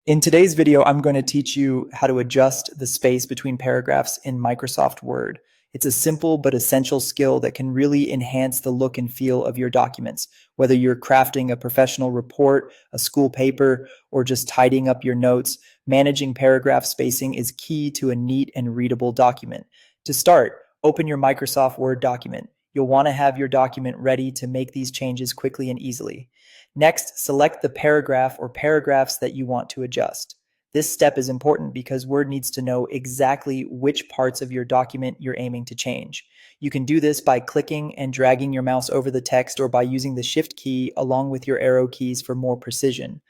In today's video, I'm going to teach you how to adjust the space between paragraphs in Microsoft Word. It's a simple but essential skill that can really enhance the look and feel of your documents, whether you're crafting a professional report, a school paper, or just tidying up your notes. Managing paragraph spacing is key to a neat and readable document. To start, open your Microsoft Word document. You'll want to have your document ready to make these changes quickly and easily. Next, select the paragraph or paragraphs that you want to adjust. This step is important because Word needs to know exactly which parts of your document you're aiming to change. You can do this by clicking and dragging your mouse over the text or by using the Shift key along with your arrow keys for more precision.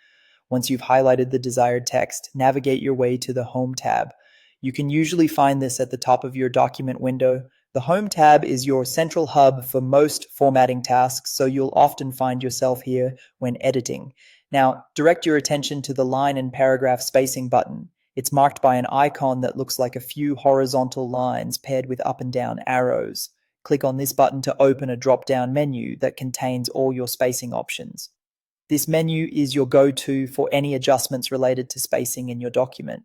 Once you've highlighted the desired text, navigate your way to the Home tab. You can usually find this at the top of your document window. The Home tab is your central hub for most formatting tasks, so you'll often find yourself here when editing. Now, direct your attention to the line and paragraph spacing button. It's marked by an icon that looks like a few horizontal lines paired with up and down arrows. Click on this button to open a drop-down menu that contains all your spacing options. This menu is your go-to for any adjustments related to spacing in your document.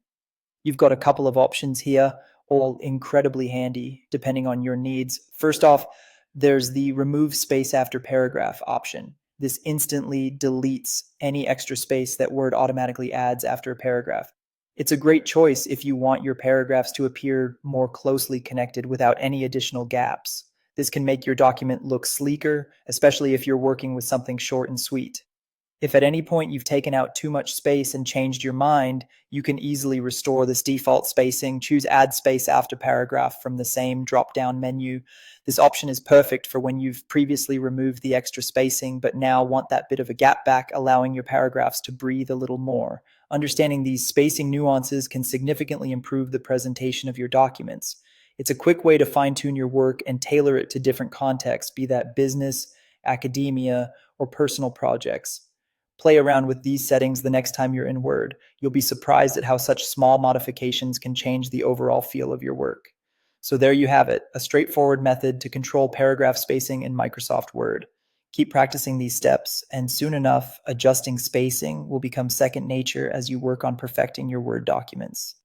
You've got a couple of options here, all incredibly handy depending on your needs. First off, there's the remove space after paragraph option. This instantly deletes any extra space that Word automatically adds after a paragraph. It's a great choice if you want your paragraphs to appear more closely connected without any additional gaps. This can make your document look sleeker, especially if you're working with something short and sweet. If at any point you've taken out too much space and changed your mind, you can easily restore this default spacing. Choose Add Space After Paragraph from the same drop-down menu. This option is perfect for when you've previously removed the extra spacing but now want that bit of a gap back, allowing your paragraphs to breathe a little more. Understanding these spacing nuances can significantly improve the presentation of your documents. It's a quick way to fine-tune your work and tailor it to different contexts, be that business, academia, or personal projects. Play around with these settings the next time you're in Word. You'll be surprised at how such small modifications can change the overall feel of your work. So there you have it, a straightforward method to control paragraph spacing in Microsoft Word. Keep practicing these steps, and soon enough, adjusting spacing will become second nature as you work on perfecting your Word documents.